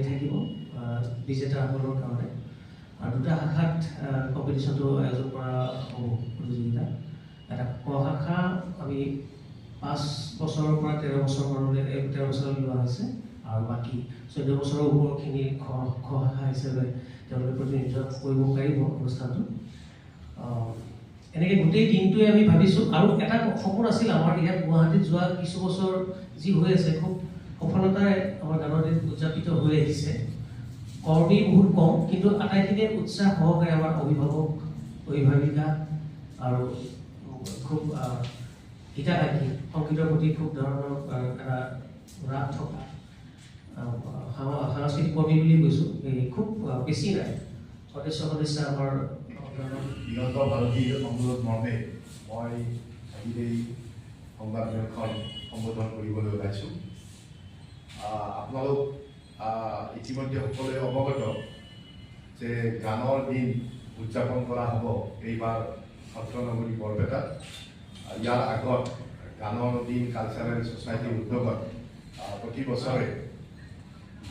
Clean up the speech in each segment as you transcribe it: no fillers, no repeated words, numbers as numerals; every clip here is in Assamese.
থাকিব বিজেতাসকলৰ কাৰণে আৰু দুটা শাখাত কম্পিটিশ্যনটো আয়োজন কৰা হ'ব প্ৰতিযোগিতা। এটা ক শাখা আমি 5 বছৰৰ পৰা 13 বছৰলৈ লোৱা হৈছে আৰু বাকী 14 বছৰৰ ওপৰখিনি খ শাখা হিচাপে তেওঁলোকে প্ৰতিনিধিত্ব কৰিব পাৰিব অনুষ্ঠানটো। এনেকৈ গোটেই দিনটোৱে আমি ভাবিছোঁ আৰু এটা সপোন আছিল আমাৰ ইয়াত গুৱাহাটীত যোৱা কিছু বছৰ যি হৈ আছে খুব সফলতাৰে আমাৰ গানৰ দিন উদযাপিত হৈ আহিছে। কৰ্মী বহুত কম কিন্তু আটাইখিনিয়ে উৎসাহ সহকাৰে আমাৰ অভিভাৱক অভিভাৱিকা আৰু খুব হিতাকাংক্ষী সংগীতৰ প্ৰতি খুব ধৰণৰ এটা ৰাগ থকা সাংস্কৃতিক কৰ্মী বুলি কৈছোঁ খুব বেছি নাই সদস্য আমাৰ দিগন্ত ভাৰতীৰ অনুৰোধ মৰ্মে মই আজি এই সংবাদমেলখন সম্বোধন কৰিবলৈ ওলাইছোঁ। আপোনালোক ইতিমধ্যে সকলোৱে অৱগত যে গানৰ দিন উদযাপন কৰা হ'ব এইবাৰ সত্ৰনগৰী বৰপেটাত। ইয়াৰ আগত গানৰ দিন কালচাৰেল ছ'চাইটিৰ উদ্যোগত প্ৰতি বছৰে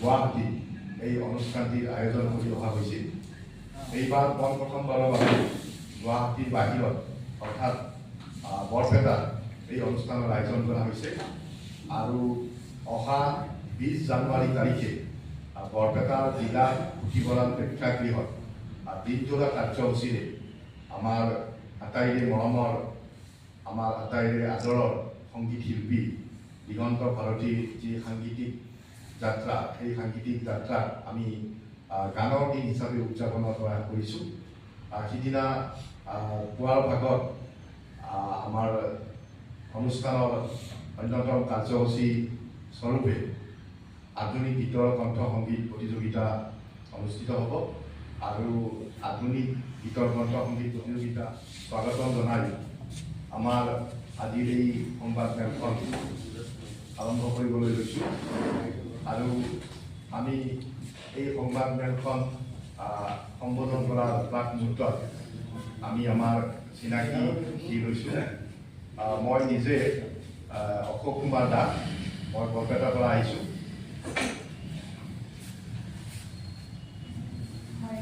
গুৱাহাটীত এই অনুষ্ঠানটিৰ আয়োজন কৰি অহা হৈছিল। এইবাৰ প্ৰথমবাৰৰ বাবে গুৱাহাটীৰ বাহিৰত অৰ্থাৎ বৰপেটাত এই অনুষ্ঠানৰ আয়োজন কৰা হৈছে আৰু অহা 20 জানুৱাৰী তাৰিখে বৰপেটাৰ জিলা পুথিভঁৰাল প্ৰেক্ষাগৃহত দিনজোৰা কাৰ্যসূচীৰে আমাৰ আটাইৰে মৰমৰ আমাৰ আটাইৰে আদৰৰ সংগীত শিল্পী দিগন্ত ভাৰতীৰ যি সাংগীতিক যাত্ৰা সেই সাংগীতিক যাত্ৰাত আমি গানৰ দিন হিচাপে উদযাপনৰ প্ৰয়াস কৰিছোঁ। সিদিনা পুৱাৰ ভাগত আমাৰ অনুষ্ঠানৰ অন্যতম কাৰ্যসূচী স্বৰূপে আধুনিক গীতৰ কণ্ঠ সংগীত প্ৰতিযোগিতা অনুষ্ঠিত হ'ব আৰু আধুনিক গীতৰ কণ্ঠ সংগীত প্ৰতিযোগিতা স্বাগতম জনাই আমাৰ আজিৰ এই সংবাদমেলখন আৰম্ভ কৰিবলৈ লৈছোঁ আৰু আমি এই সংবাদমেলখন সম্বোধন কৰাৰ প্ৰাক মুহূৰ্তত আমি আমাৰ চিনাকি দি লৈছোঁ। মই নিজে অশোক কুমাৰ দাস, মই বৰপেটাৰ পৰা আহিছোঁ।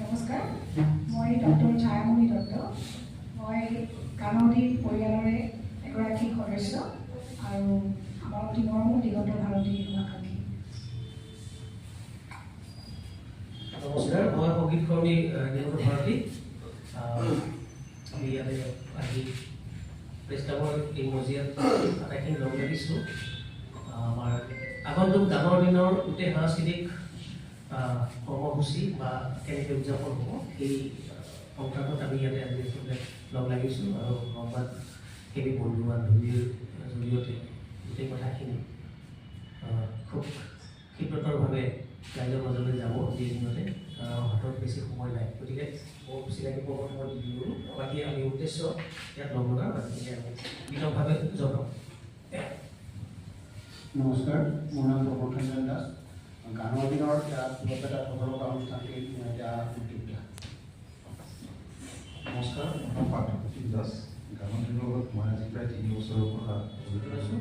নমস্কাৰ, মই ডক্টৰ ছায়ামণি দত্ত। মই গানদী পৰিয়ালৰে এগৰাকী সদস্য আৰু আমাৰ অতি মৰমৰ দিগন্ত ভাৰতী শুভাকাংক্ষী। নমস্কাৰ, মই সংগীত কৰ্মী দিগন্ত ভাৰতী। আমি ইয়াতে আহি প্ৰেছ ক্লাবৰ এই মজিয়াত আটাইখিনি লগ লাগিছোঁ। আমাৰ আগন্তুক গানৰ দিনৰ গোটেই সাংস্কৃতিক কৰ্মসূচী বা কেনেকৈ উদযাপন হ'ব সেই সংক্ৰান্তত আমি ইয়াতে আজি লগ লাগিছোঁ আৰু সংবাদসেৱী বন্ধু বান্ধৱীৰ জৰিয়তে গোটেই কথাখিনি খুব ক্ষীপ্ৰতৰভাৱে ৰাইজৰ মাজলৈ যাব যিদিনতে হাতত বেছি সময় নাই, গতিকে বহুত চিনাকি পোৱাৰ সময় দি দিলোঁ। বাকী আমি উদ্দেশ্য ইয়াত লগ লগা বাকীখিনি আমি বিতংভাৱে জনাওঁ। নমস্কাৰ, মোৰ নাম প্ৰবৰ্ধন দাস। গানৰ দিনৰ ইয়াত বৰপেটাত সফলতা অনুষ্ঠানটি মই এতিয়া উদ্যোক্তা। নমস্কাৰ, মোৰ নাম পাৰ্থপ্ৰতীম দাস। গানৰ দিনৰ লগত মই আজি প্ৰায় 3 বছৰৰ পৰা জড়িত আছোঁ।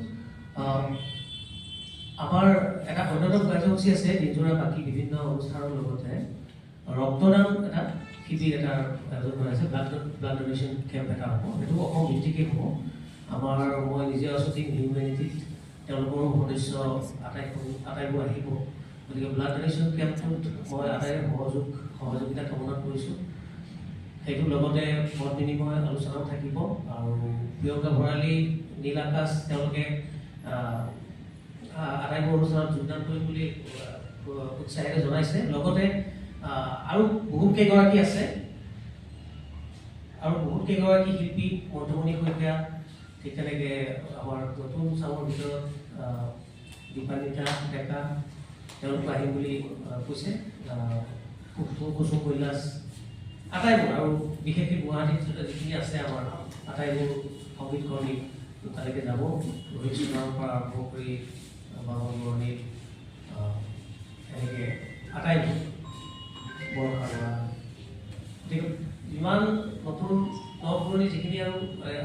আমাৰ এটা অন্যতম কাৰ্যসূচী আছে দিনজোৰা বাকী বিভিন্ন অনুষ্ঠানৰ লগতে ৰক্তদান এটা শিবিৰ এটা আয়োজন কৰা হৈছে। ব্লাড ডনেশ্যন কেম্প এটা হ'ব, সেইটো অসম ভিত্তিকেই হ'ব। আমাৰ মই নিজে আছোঁ টিম হিউমেনিটিত, তেওঁলোকৰো সদস্য আটাইবোৰ আহিব। গতিকে ব্লাড ডনেশ্যন কেম্পটোত মই আটাইৰে সহযোগিতা কামনা কৰিছোঁ। সেইটোৰ লগতে মত বিনিময় আলোচনাও থাকিব আৰু প্ৰিয়ংকা ভৰালী, নীল আকাশ তেওঁলোকে আটাইবোৰ অনুষ্ঠানত যোগদান কৰিম বুলি উৎসাহেৰে জনাইছে। লগতে আৰু বহুত কেইগৰাকী আছে আৰু বহুত কেইগৰাকী শিল্পী, মধ্যমণি শইকীয়া, ঠিক তেনেকৈ আমাৰ নতুন চামৰ ভিতৰত দীপানিতা ডেকা তেওঁলোক আহিম বুলি কৈছে। কুসুম কৈলাশ আটাইবোৰ আৰু বিশেষকৈ গুৱাহাটীত যিখিনি আছে আমাৰ আটাইবোৰ সংগীত কৰ্মী তালৈকে যাব। ৰোহিত সোণাৰৰ পৰা আৰম্ভ কৰি বামন বৰণী এনেকৈ আটাইবোৰ বৰষাৰুৱা, গতিকে যিমান নতুন নপুৰণি যিখিনি আৰু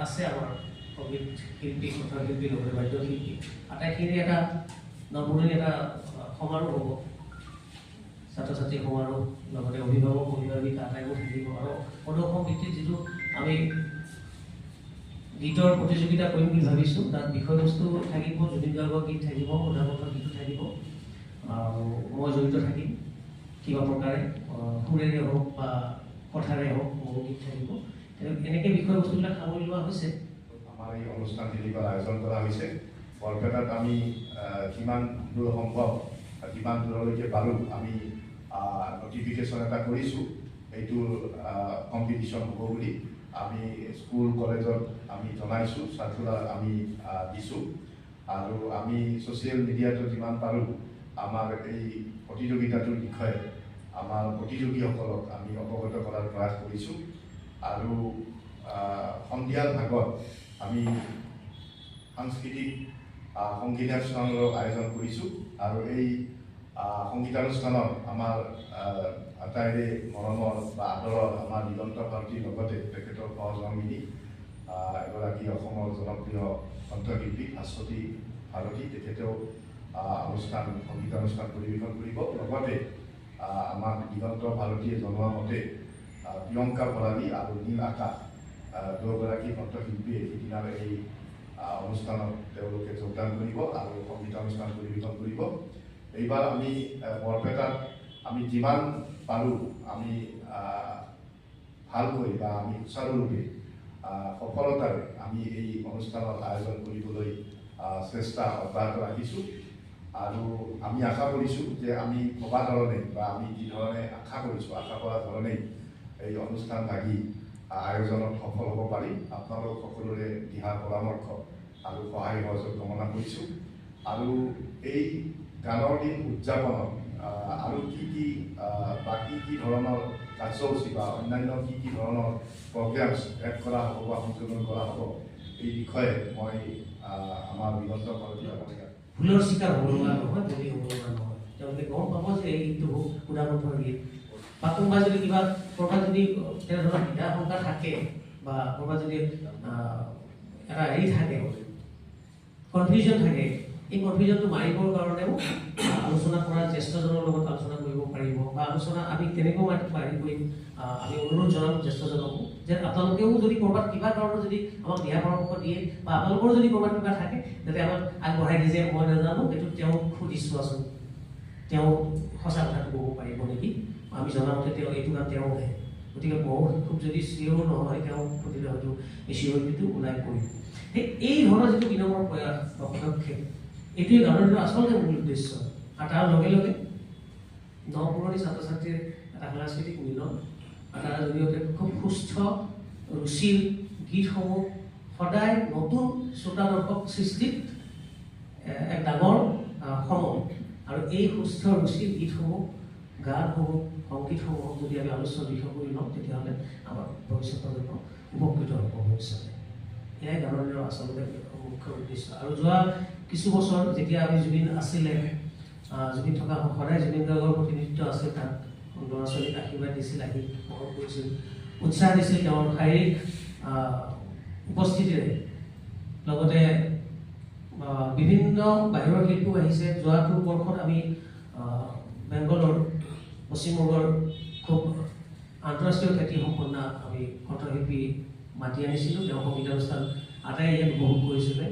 আছে আমাৰ সংগীত শিল্পী, কণ্ঠশিল্পী, লগতে বাদ্যশিল্পী আটাইখিনি এটা নপুৰণি এটা সমাৰোহ হ'ব। ছাত্ৰ ছাত্ৰীসমূহ আৰু লগতে অভিভাৱক অভিভাৱিকা আটাইবোৰ থাকিব আৰু প্ৰদৰ্শন ভিত্তিত যিটো আমি গীতৰ প্ৰতিযোগিতা কৰিম বুলি ভাবিছোঁ তাত বিষয়বস্তু থাকিব জুবিন গাৰ্গৰ গীত থাকিব প্ৰধানমন্ত্ৰীৰ গীতো থাকিব আৰু মই জড়িত থাকিম কিবা প্ৰকাৰে সুৰেৰে হওক বা কথাৰে হওক মোৰ গীত থাকিব এনেকৈ বিষয়বস্তুবিলাক সামৰি লোৱা হৈছে আমাৰ এই অনুষ্ঠান তিনিবাৰ আয়োজন কৰা হৈছে বৰপেটাত আমি কিমান দূৰ সম্ভৱ কিমান দূৰলৈকে পাৰোঁ আমি নটিফিকেশ্যন এটা কৰিছোঁ এইটোৰ কম্পিটিশ্যন হ'ব বুলি আমি স্কুল কলেজত আমি জনাইছোঁ চাৰ্কুলাৰ আমি দিছোঁ আৰু আমি ছ'চিয়েল মিডিয়াতো যিমান পাৰোঁ আমাৰ এই প্ৰতিযোগিতাটোৰ বিষয়ে আমাৰ প্ৰতিযোগীসকলক আমি অৱগত কৰাৰ প্ৰয়াস কৰিছোঁ আৰু সন্ধিয়াৰ ভাগত আমি সাংস্কৃতিক সংগীতানুষ্ঠানৰ আয়োজন কৰিছোঁ আৰু এই সংগীতানুষ্ঠানত আমাৰ আটাইৰে মৰমৰ বা আদৰৰ আমাৰ দিগন্ত ভাৰতীৰ লগতে তেখেতৰ সহযোগিনী এগৰাকী অসমৰ জনপ্ৰিয় কণ্ঠশিল্পী ভাস্বতী ভাৰতী তেখেতেও সংগীতানুষ্ঠান পৰিৱেশন কৰিব লগতে আমাক দিগন্ত ভাৰতীয়ে জনোৱা মতে প্ৰিয়ংকা ভৰালী আৰু নীল আকাশ দুয়োগৰাকী কণ্ঠশিল্পীয়ে সিদিনাৰ এই অনুষ্ঠানত তেওঁলোকে যোগদান কৰিব আৰু সংগীতানুষ্ঠান পৰিৱেশন কৰিব এইবাৰ আমি বৰপেটাত আমি যিমান পাৰোঁ আমি ভালকৈ বা আমি সুচাৰুৰূপে সফলতাৰে আমি এই অনুষ্ঠানৰ আয়োজন কৰিবলৈ চেষ্টা অব্যাহত ৰাখিছোঁ আৰু আমি আশা কৰিছোঁ যে আমি ভবা ধৰণে বা আমি যি ধৰণে আশা কৰিছোঁ আশা কৰা ধৰণেই এই অনুষ্ঠান ভাগি আয়োজনত সফল হ'ব পাৰিম আপোনালোক সকলোৰে দিহা পৰামৰ্শ আৰু সহায় সহযোগ কামনা কৰিছোঁ আৰু এই গানৰ দিন উদযাপনত আৰু কি বা কি ধৰণৰ কাৰ্যসূচী বা অন্যান্য কি ধৰণৰ প্ৰগ্ৰেমছ এড কৰা হ'ব বা সংযোজন কৰা হ'ব এই বিষয়ে মই আমাৰ দিগন্ত ভাৰতীয় ভুলৰ চিকাৰ হ'ব লগা নহয় যদি হ'ব লগা নহয় তেওঁলোকে গম পাব যে এই গীতটো সুধামন্থৰ গীত বা কোনোবা যদি কিবা ক'ৰবাত যদি তেনেধৰণৰ দ্বিধা শংকা থাকে বা ক'ৰবাত যদি এটা হেৰি থাকে কনফিউজন থাকে এই কনফিউজনটো মাৰিবৰ কাৰণেও আলোচনা কৰা জ্যেষ্ঠজনৰ লগত আলোচনা কৰিব পাৰিব বা আলোচনা আমি কেনেকৈ হেৰি কৰিম আমি অনুৰোধ জনাম জ্যেষ্ঠজনকো যে আপোনালোকেও যদি ক'ৰবাত কিবা কাৰণত যদি আমাক দিহা পৰামৰ্শ দিয়ে বা আপোনালোকৰ যদি ক'ৰবাত কিবা থাকে যাতে আমাক আগবঢ়াই দিয়ে যে মই নাজানো এইটো তেওঁক সুধি চোৱাচোন তেওঁ সঁচা কথাটো ক'ব পাৰিব নেকি আমি জনামতে তেওঁ এইটো কাম তেওঁহে গতিকে মই খুব যদি চিয়ৰ নহয় তেওঁ সুধিলে হয়তো এই চিয়ৰিটিটো ওলাই পৰিব এই ধৰণৰ যিটো বিনম্ৰ প্ৰয়াস বা পদক্ষেপ এইটোৱে গানৰ আচলতে মূল উদ্দেশ্য আৰু তাৰ লগে লগে নপুৰণি ছাত্ৰ ছাত্ৰীৰ এটা সাংস্কৃতিক মিলন আৰু তাৰ জৰিয়তে খুব সুস্থ ৰুচিৰ গীতসমূহ সদায় নতুন শ্ৰোতা দৰ্শক সৃষ্টিত এক ডাঙৰ সময় আৰু এই সুস্থ ৰুচিৰ গীতসমূহ গানসমূহ সংগীতসমূহক যদি আমি আলোচ্য বিষয় কৰি লওঁ তেতিয়াহ'লে আমাৰ ভৱিষ্যত প্ৰজন্ম উপকৃত হ'ব ভৱিষ্যতে এয়াই গানৰ আচলতে মুখ্য উদ্দেশ্য আৰু যোৱা কিছু বছৰ যেতিয়া আমি জুবিন আছিলে জুবিন থকা সদায় জুবিন গাৰ্গৰ প্ৰতিনিধিত্ব আছিল তাত ল'ৰা ছোৱালীক আশীৰ্বাদ দিছিল আহি মৰম কৰিছিল উৎসাহ দিছিল তেওঁৰ শাৰীৰিক উপস্থিতিৰে লগতে বিভিন্ন বাহিৰৰ শিল্পীও আহিছে যোৱাটো বৰ্ষত আমি বেংগলৰ পশ্চিমবংগৰ খুব আন্তঃৰাষ্ট্ৰীয় খ্যাতিসম্পন্ন আমি কণ্ঠশিল্পী মাতি আনিছিলোঁ তেওঁ সংগীতানুষ্ঠান আটাই ইয়াত উপভোগ কৰিছিলে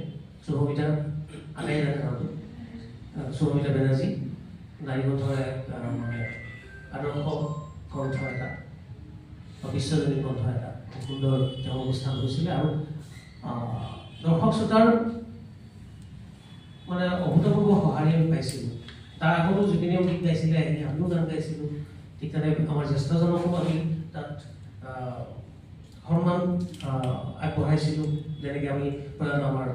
শুভমিতা আটাই জানে নামটো শুভমিতা বেনাৰ্জী নাৰী কণ্ঠৰ এক মানে আদৰ্শ কণ্ঠ এটা বিশ্বজনীন কণ্ঠ এটা খুব সুন্দৰ তেওঁ অনুষ্ঠান হৈছিলে আৰু দৰ্শক শ্ৰোতাৰ মানে অভূতপূৰ্ব সঁহাৰি আমি পাইছিলোঁ তাৰ আগতো জুবিনেও গীত গাইছিলে আহি আমিও গান গাইছিলোঁ ঠিক তেনে আমাৰ জ্যেষ্ঠজনকো আমি তাত সন্মান আগবঢ়াইছিলোঁ যেনেকৈ আমি প্ৰয়াত আমাৰ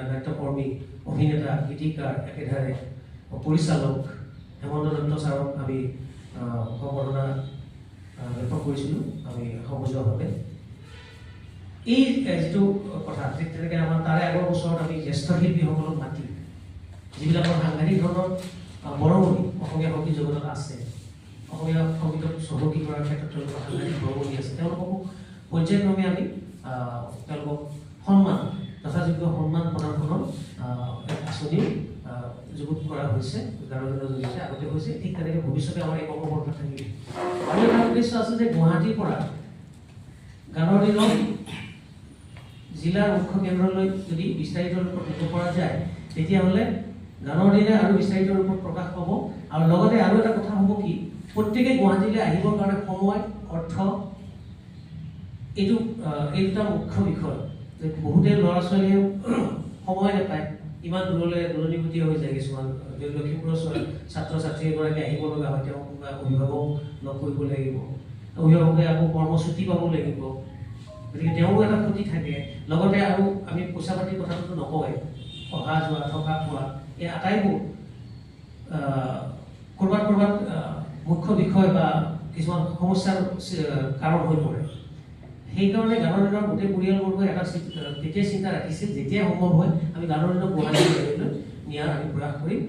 নাট্যকৰ্মী অভিনেতা গীতিকাৰ একেধাৰে পৰিচালক হেমন্ত দত্ত ছাৰক আমি সম্বৰ্ধনা ব্যক্ত কৰিছিলোঁ আমি সমজুৱাভাৱে এই যিটো কথা ঠিক তেনেকৈ আমাৰ তাৰে আগৰ বছৰত আমি জ্যেষ্ঠ শিল্পীসকলক মাতি যিবিলাকৰ সাংঘাতিক ধৰণৰ বৰঙণি অসমীয়া সংগীত জগতত আছে অসমীয়া সংগীতক চহকী কৰাৰ ক্ষেত্ৰত তেওঁলোকৰ সাংঘাতিক বৰঙণি আছে তেওঁলোককো পৰ্যায়ক্ৰমে আমি তেওঁলোকক সন্মান যথাযোগ্য সন্মান প্ৰদান কৰাৰ এক আঁচনি যুগুত কৰা হৈছে গানৰ দিনৰ জৰিয়তে আগতে হৈছে ঠিক তেনেকৈ ভৱিষ্যতে আমাৰ এই কৰ্মপন্থা থাকিব আৰু এটা উদ্দেশ্য আছে যে গুৱাহাটীৰ পৰা গানৰ দিনত জিলাৰ মুখ্য কেন্দ্ৰলৈ যদি বিস্তাৰিত ৰূপত নিব পৰা যায় তেতিয়াহ'লে গানৰ দিনে আৰু বিস্তাৰিত ৰূপত প্ৰকাশ পাব আৰু লগতে আৰু এটা কথা হ'ব কি প্ৰত্যেকে গুৱাহাটীলৈ আহিবৰ কাৰণে সময় অৰ্থ এইটো এই দুটা মুখ্য বিষয় যে বহুতে ল'ৰা ছোৱালীয়ে সময় নাপায় ইমান দূৰলৈ দূৰণিভূতি হৈ যায় কিছুমান লখিমপুৰৰ ছাত্ৰ ছাত্ৰী এগৰাকী আহিব লগা হয় তেওঁ কোনোবা অভিভাৱক লগ কৰিব লাগিব অভিভাৱকে আকৌ কৰ্মসূচী পাব লাগিব গতিকে তেওঁৰো এটা ক্ষতি থাকে লগতে আৰু আমি পইচা পাতিৰ কথাটোতো নকওঁৱেই অহা যোৱা থকা খোৱা এই আটাইবোৰ ক'ৰবাত মুখ্য বিষয় বা কিছুমান সমস্যাৰ কাৰণ হৈ পৰে সেইকাৰণে গানৰ দিনৰ গোটেই পৰিয়ালবৰ্গই এটা তেতিয়া চিন্তা ৰাখিছিল যেতিয়া সম্ভৱ হয় আমি গানৰ দিনৰ গুৱাহাটীলৈ নিয়াৰ আমি প্ৰয়াস কৰিম